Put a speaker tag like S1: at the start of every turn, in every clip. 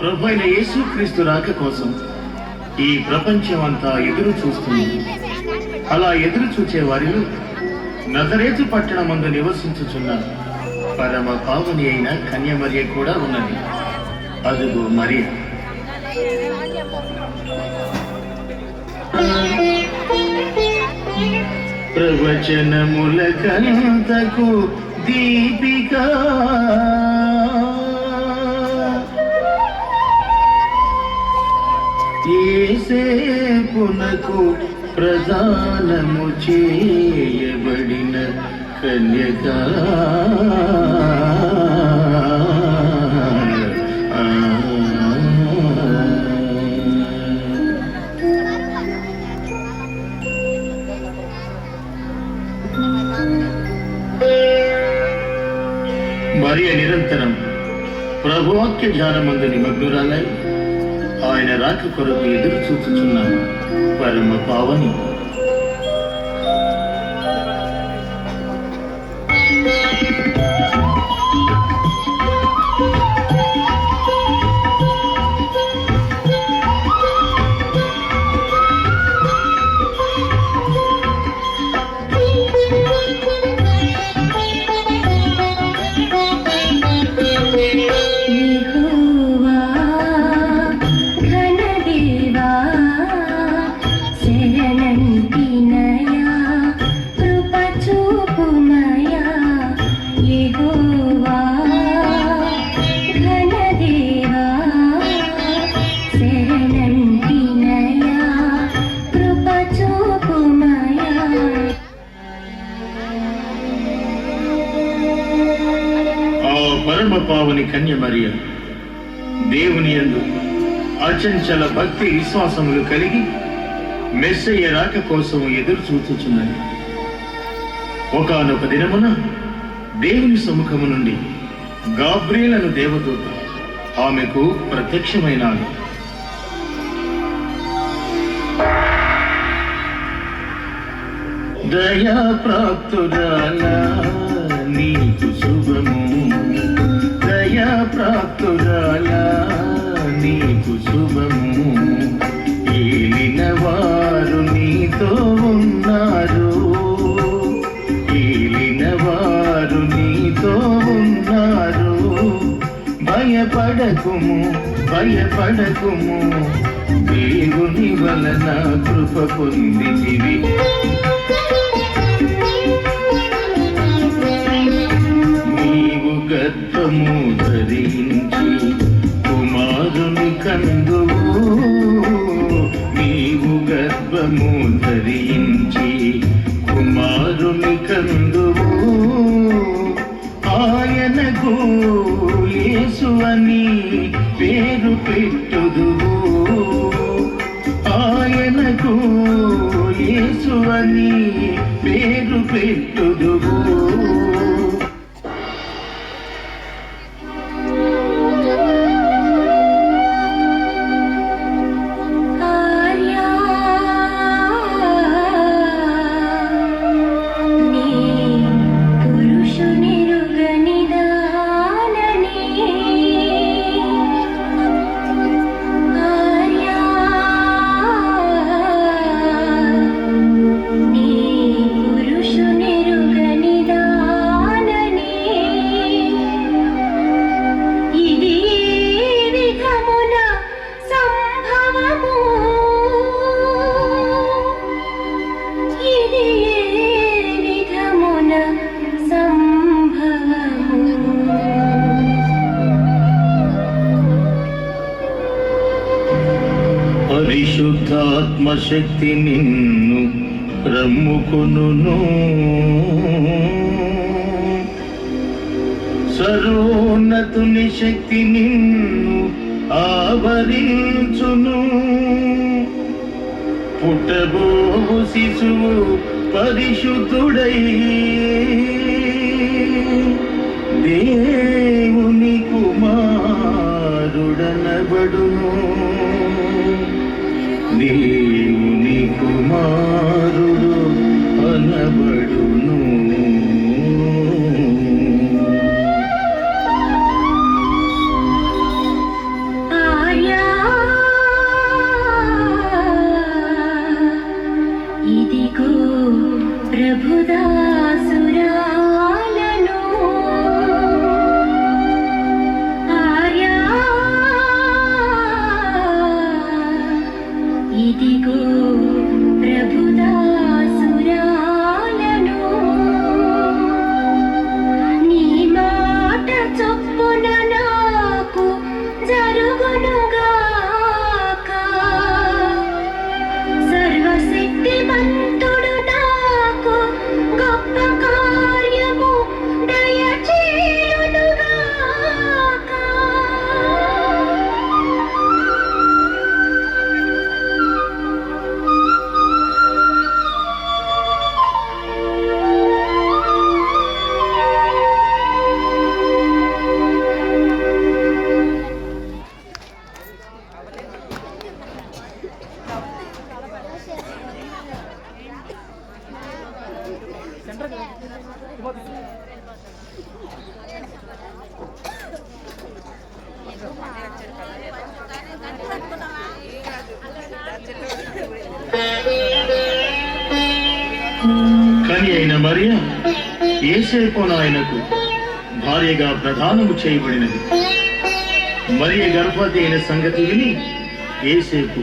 S1: ప్రభు అయిన యేసుక్రీస్తు రాక కోసం ఈ ప్రపంచం అంతా ఎదురు చూస్తుంది. అలా ఎదురు చూచే వారిలో నజరేతు పట్టణమందు నివసించుచున్న పరమ పావని అయిన కన్యమర్య కూడా ఉన్నది. అదుగు మరియ. ప్రవచనముల కంతకు దీపిక యేసేపునకు ప్రదానము చేయబడిన కన్యక. మరియ నిరంతరం ప్రభువాక్య ధ్యానమందు నిమగ్నురాలై ఆయన రాక కొరకు ఎదురు చూచుచున్న పరమ పావని. పరమ పావని కన్య మరియ దేవుని యందు అచంచల భక్తి విశ్వాసములు కలిగి మెస్సయ్య రాక కోసం ఎదురు చూచుచున్నది. ఒకానొక దినమున దేవుని సముఖము నుండి గాబ్రియేలు దేవదూత ఆమెకు ప్రత్యక్షమైనాడు. దయా ప్రాప్తురాలా నీకు శుభము, దయా ప్రాప్తురాలా నీకు శుభము, ఏలిన వారు నీతో ఉన్నారు, ఏలిన వారు నీతో ఉన్నారు. భయపడకుము భయపడకుము, దేవుని వలన కృప పొందితివి. గర్భము ధరించి కుమారుని కందువు, నీవు గర్భము ధరించి కుమారుని కందువు. ఆయనకు యేసు అని పేరు పెట్టుదువు, ఆయనకు యేసు అని పేరు పెట్టుదువు. పరిశుద్ధాత్మశక్తి నిన్ను రమ్ముకొనును, సర్వోన్నతుని శక్తి నిన్ను ఆవరించును. పుట్టబోవు శిశువు పరిశుద్ధుడై దేవుని కుమారుడనబడును, దేవుని కుమారుడు అనబడును.
S2: సర్వశక్తిమంతుడు నాకు గొప్ప కార్యము దయచేయునుగాక.
S1: కని అయిన మరియా యేసేపు ఆయనకు భార్యగా ప్రదానము చేయబడినది. మరియ గర్భవతి అయిన సంగతి విని యేసేపు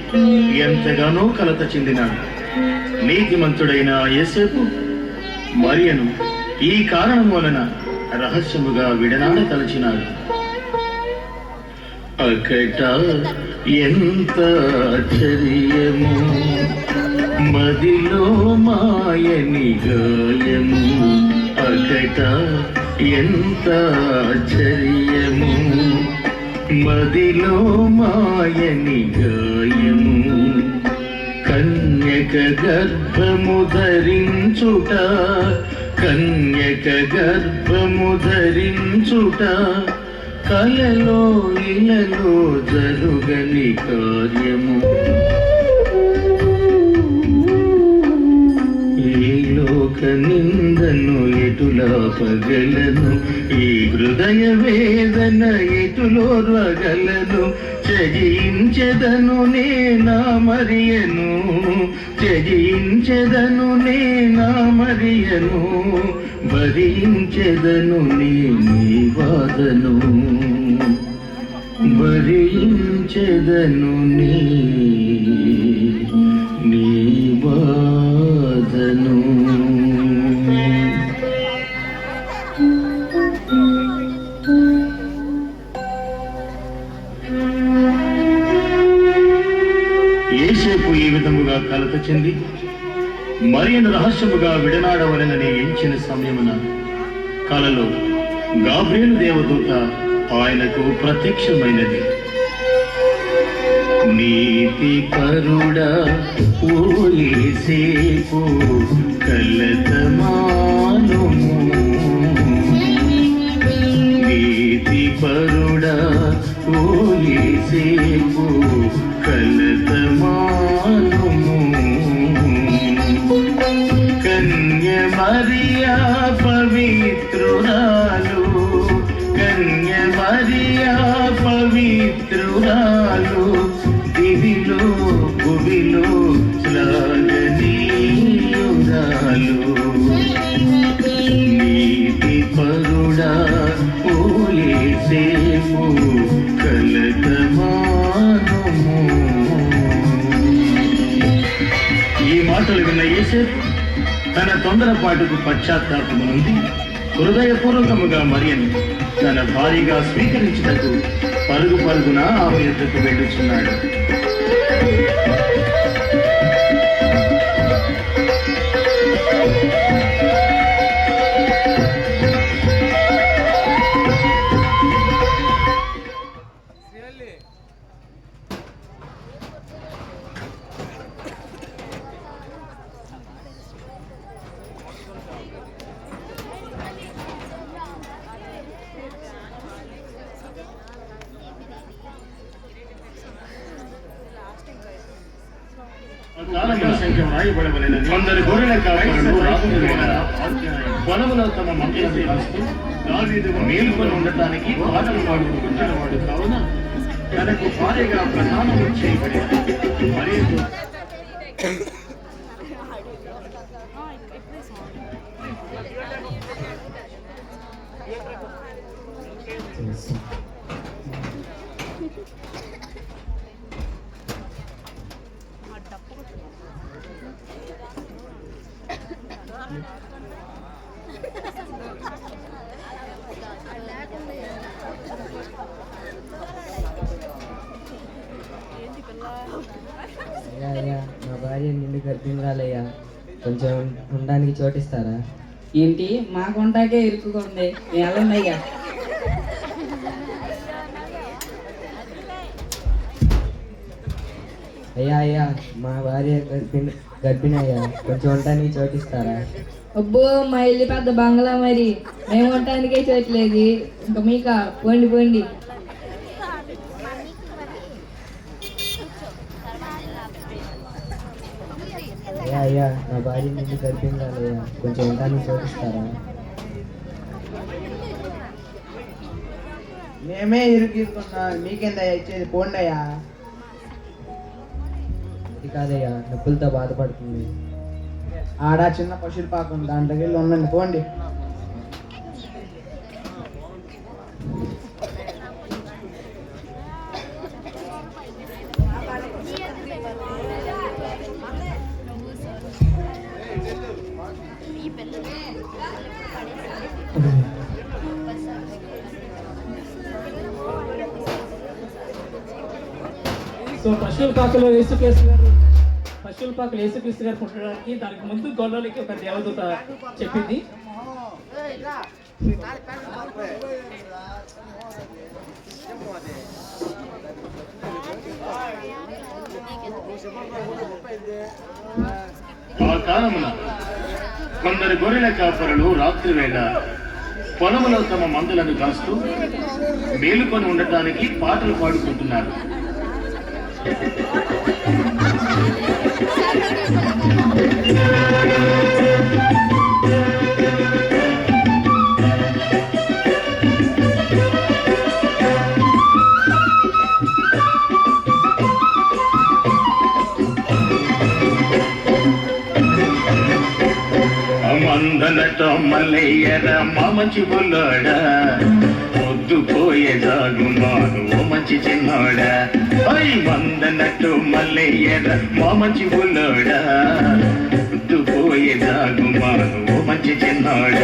S1: ఎంతగానో కలత చెందినాడు. నీతిమంతుడైన యేసేపు మరియను ఈ కారణం వలన రహస్యముగా విడనాడ తలచినాడు. అకట ఎంత ఆశ్చర్యము, మదిలో మాయని గాయము. అకట ఎంత ఆశ్చర్యము, మదిలో మాయని గాయము. కన్యక గర్భము ధరించుట, కన్యక గర్భము ధరించుట, కలలో ఇలలో జరుగని కార్యము. ఈ లోక నిందను ఎటులా పగలను, ఈ హృదయ వేదన ఎటులోర్వగలను. త్యజించెదను నేనా మరియను, త్యజించెదను నేనా మరియను, భరించెదను నీ వాదను, భరించెదను నీ వాదను. యేసేపు ఈ విధముగా కలత చెంది మరియను రహస్యముగా విడనాడవలనని ఎంచిన సమయమున కలలో గాబ్రియేలు దేవదూత ఆయనకు ప్రత్యక్షమైనది. నీతి పరుడా ఓ యేసేపు కలతమానుము, నీతి పరుడా ఓ యేసేపు కలతమానుము. కన్య మరియా పవిత్రురాలు, కన్య మరియా పవిత్రురాలు, దివిలో భువిలో శ్లాఘనీయురాలు. నీతి పరుడా ఓ యేసేపు కలతమానుము. ఈ మాటలు విన్న యేసేపు తన తొందరపాటుకు పశ్చాత్తాపము నుండి హృదయపూర్వకముగా మరియను తన భార్యగా స్వీకరించుటకు పరుగు పరుగున ఆమె యొద్దకు వెళ్ళుచున్నాడు. కొందరు గొర్రెల కాపరులు పొలములో తమ మంటలను కాస్తూ దావీదు మేలుకొని ఉండటానికి పాటలు పాడుకుంటున్నవాడు కావున తనకు భార్యగా ప్రధానము చేయబడింది. మరియు
S3: అయ్యా అయ్యా మా భార్య నిండు గర్భిణురాలయ్యా, కొంచెం ఉండడానికి చోటిస్తారా?
S4: ఏంటి మా కొంటాకే ఇరుక్కుకుంది, వెళ్ళండయ్యా.
S3: అయ్యా అయ్యా మా భార్య గర్భిణి అయ్యా, కొంచెం ఉండడానికి చోటిస్తారా?
S4: అబ్బో మా ఇల్లు పెద్ద బంగ్లా, మరి మేము ఉండటానికే చేయట్లేదు, ఇంకా మీక పోండి పోండి.
S3: అయ్యా అయ్యా మా భార్య నిండు గర్భిణురాలయ్యా, కొంచెం ఉండడానికి చోటిస్తారా?
S5: మేమే ఇరుక్కున్నాం, మీకెందయ్యా ఇచ్చేది, పోండి అయ్యా.
S3: అది కాదయ్యా, నొప్పులతో బాధపడుతుంది.
S5: ఆడ చిన్న పశువుల పాకం, దాంట్లోకి వెళ్ళి ఉండండి, పోండి.
S6: సో పశువుల పాకలో యేసుక్రీస్తు గారు పుట్టడానికి దానికి ముందు గొల్లలకి ఒక దేవదూత చెప్పింది.
S1: ఆ కాలమున కొందరు గొర్రెల కాపరులు రాత్రి వేళ పొలములో తమ మందులను కాస్తూ మేలుకొని ఉండటానికి పాటలు పాడుకుంటున్నారు. మందనతో మల్లయ్యర మా మంచి బుల్లోడ, పొద్దు పోయే జాగుమాను ఓ మంచి చిన్నోడ. మందనట్టు మల్లయ్యర మా మంచి బుల్లోడ, పొద్దు పోయే జాగుమాను ఓ మంచి చిన్నోడ.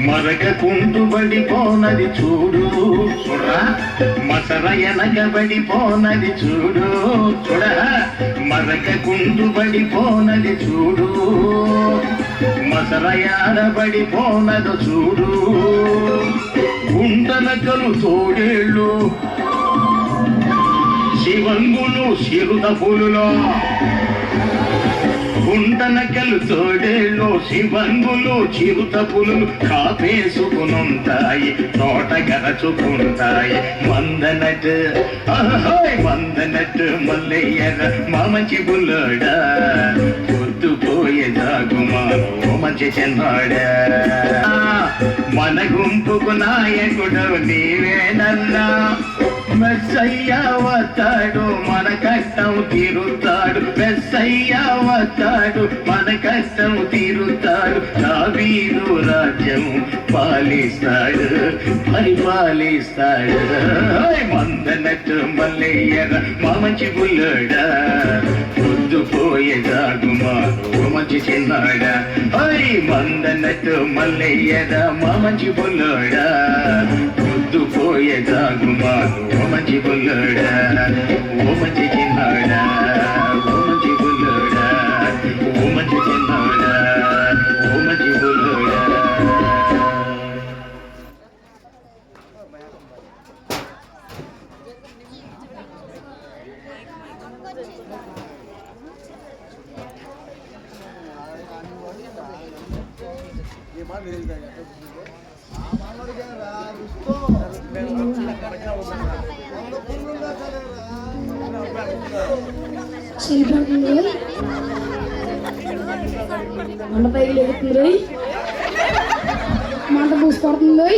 S1: మరగకుంటూ పడిపోనది చూడు చూడరా, మసర వెనకబడిపోనది చూడు చూడరా, మరగకుంటూ పడిపోనది చూడు, మసర యాడబడిపోనదు చూడు. గుంటనకలు తోడేళ్ళు శివంగులు చిరుత పులులో, గుంటనకలు తోడేళ్ళు శివంగులు చిరుత పులులు కాపేసుకునుంటాయి, తోట గరచుకుంటాయి. మందనట్టు మందనట్టు మల్లయ్యర మా మంచి బుల్లోడ, పొద్దుపోయే జాగుమాను మంచి చిన్నాడా. మన గుంపుకు నాయకుడు నీవేనన్నా, మెస్సయ్య వస్తాడు మన కష్టం తీరుతాడు, మెస్సయ్య వస్తాడు మన కష్టం తీరుతాడు. దావీదు రాజ్యం పాలిస్తాడు పరిపాలిస్తాడు. మందనట్టు మల్లయ్యర మా మంచి బుల్లోడ, పొద్దుపోయే జాగుమాను మంచి చిన్నాడ. మందనట్టు మల్లయ్యర మా మంచి బుల్లోడ, పొద్దుపోయే జాగుమాను ఓ మంచి బుల్లోడ, ఓ మంచి చిన్నాడ, ఓ మంచి బుల్లోడ, ఓ మంచి చిన్నాడ, ఓ మంచి బుల్లోడ.
S2: చలిపడుతుంది, మంట పైకి లేగుతుంది, మంట పూసిపడుతుంది.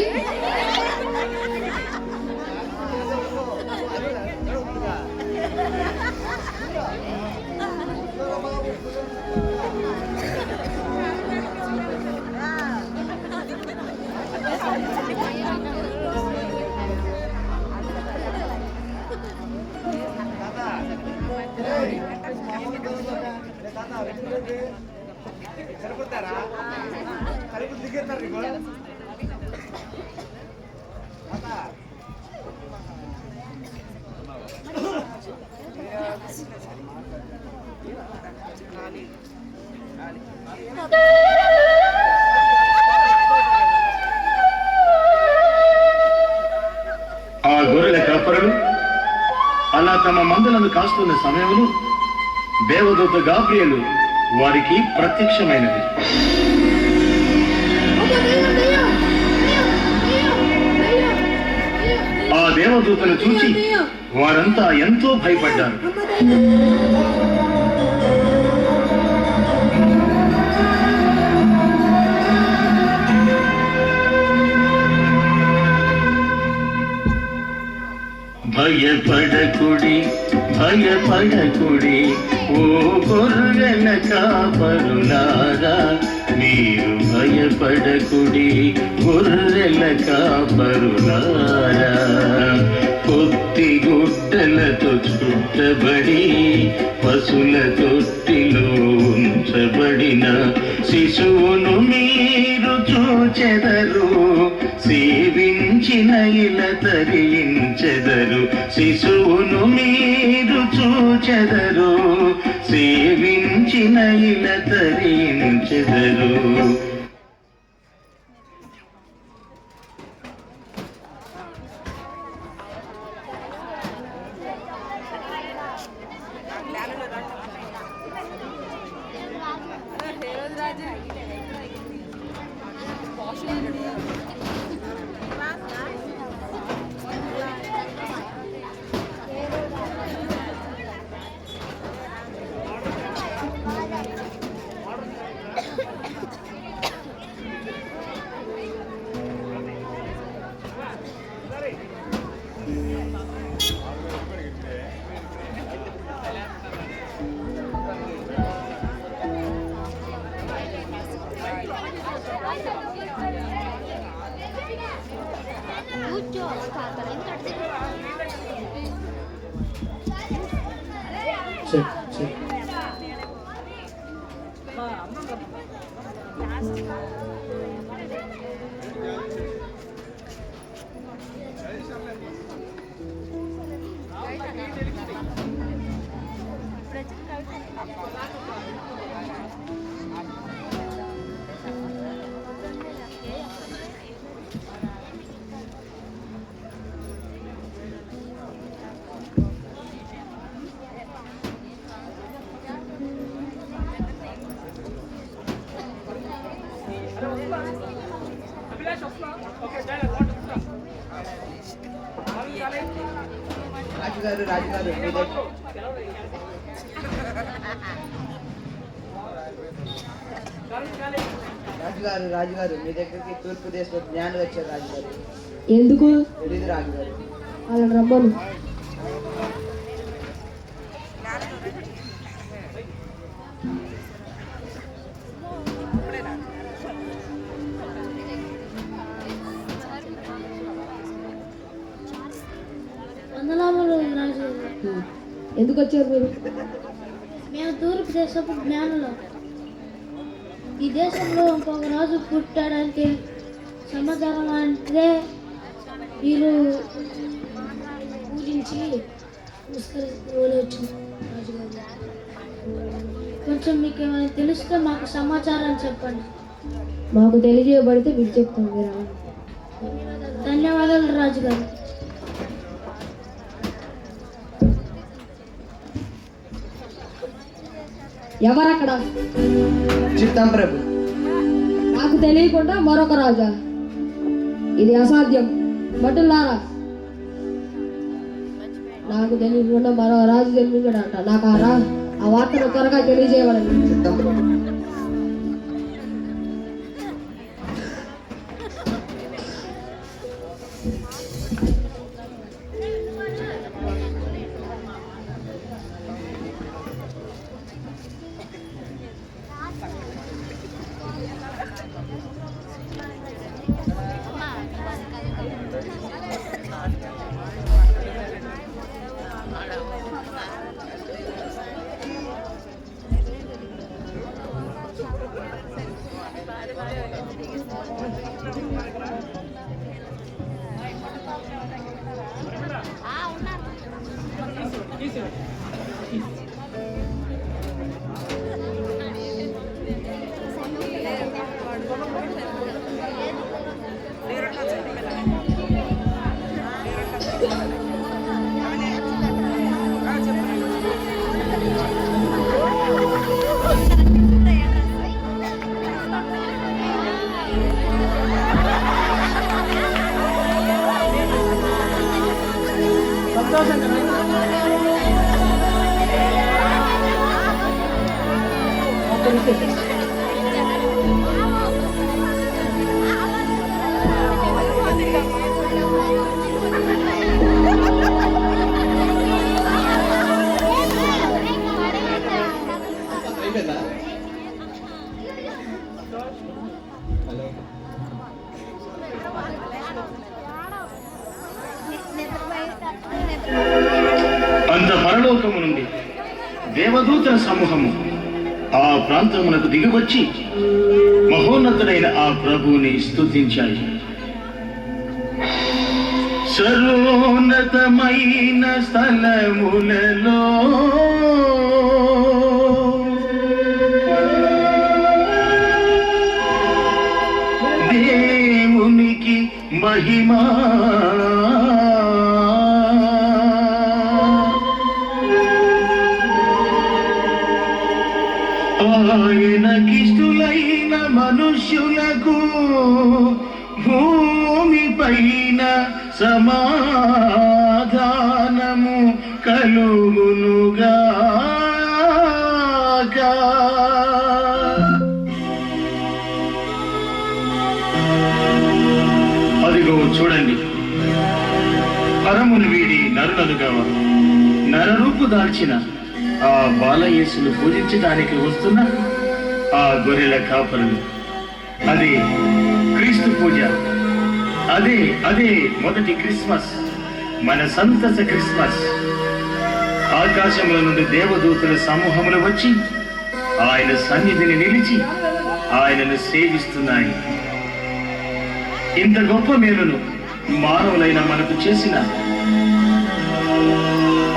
S1: ఆ గొర్రెల కాపరులు అలా తమ మందలను కాస్తున్న సమయంలో దేవదూత గాబ్రియేలు వారికి ప్రత్యక్షమైనది. ఆ దేవదూతను చూసి వారంతా ఎంతో భయపడ్డారు. భయపడకుడి భయపడకుడి ఓ గొర్రెల కాపరులారా, మీరు భయపడకుడి గొర్రెల కాపరులారా. కొద్ది గుడ్డలతో చుట్టబడి పశుల తొట్టిలో ఉంచబడిన శిశువును మీరు చూచెదరు, సేవించిన ఇల తరించెదరు. శిశువును మీరు చూచెదరు, సేవించిన ఇల తరించెదరు.
S5: Check check. రాజుగారు రాజుగారు మీ దగ్గర రాజుగారు మీ దగ్గరికి తూర్పు దేశంలో జ్ఞానులు వచ్చారు రాజుగారు.
S2: ఎందుకు?
S5: తెలీదు రాజుగారు.
S2: వాళ్ళని రమ్మను.
S7: వందనాములు రాజు.
S2: ఎందుకు వచ్చారు మీరు?
S7: మేము తూర్పు దేశపు జ్ఞానులు. ఈ దేశంలో ఇంకొక రాజు పుట్టాడంటే సమాచారం అంటే వీరు పూజించి వచ్చింది రాజుగారు. కొంచెం మీకు ఏమైనా తెలిస్తే మాకు సమాచారం చెప్పండి.
S2: మాకు తెలియజేయబడితే మీకు చెప్తాం. మీరు
S7: ధన్యవాదాలు రాజుగారు.
S2: ఎవరక్కడ?
S5: చిత్తం ప్రభు.
S2: నాకు తెలియకుండా మరొక రాజా? ఇది అసాధ్యం. భటులారా, నాకు తెలియకుండా మరో రాజు జన్మించాడంట. నాకు ఆ వార్తను త్వరగా తెలియజేయవాలని.
S5: చిత్తం ప్రభు.
S1: అంత పరలోకము నుండి దేవదూతల సమూహము ఆ ప్రాంతమునకు దిగివచ్చి మహోన్నతుడైన ఆ ప్రభువుని స్తుతించాయి. సర్వోన్నతమైన స్థలములలో దేవునికి మహిమా, ఆయనకిష్టులైన మనుష్యులకు భూమి పైన సమాధానము కలుగునుగాక. అదిగో చూడండి, పరమును వీడి నరులనుగా నరరూపు దాల్చిన ఆ బాలయేసును పూజించడానికి వస్తున్న ఆ గొర్రెల కాపరులు. అదే క్రీస్తు పూజ, అదే మొదటి క్రిస్మస్, మన సంతస క్రిస్మస్. ఆకాశముల నుండి దేవదూతల సమూహములు వచ్చి ఆయన సన్నిధిని నిలిచి ఆయనను సేవిస్తున్నాయి. ఇంత గొప్ప మేలును మానవులైన మనకు చేసిన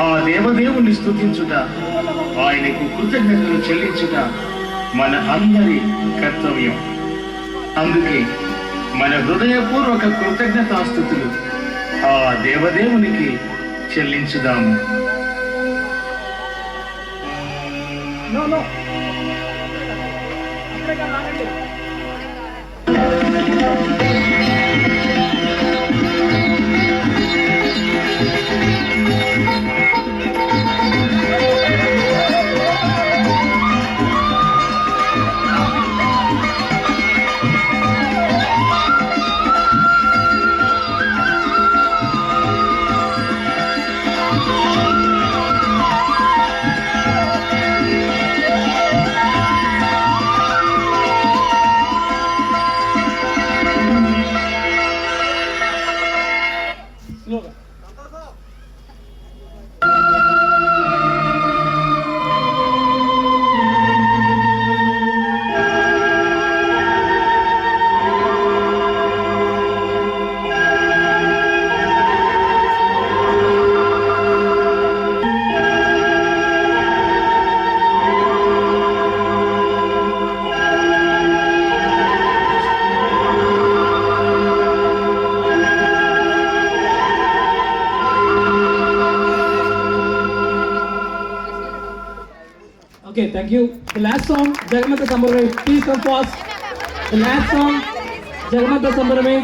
S1: ఆ దేవదేవుని స్తుతించుట, ఆయనకు కృతజ్ఞతలు చెల్లించుట మన అందరి కర్తవ్యం. అందుకే మన హృదయపూర్వక కృతజ్ఞతాస్తుతులు ఆ దేవదేవునికి చెల్లించుదాము.
S6: Okay, thank you. The last song, Jagannatha Sambarame. Please come fast. The last song, Jagannatha Sambarame.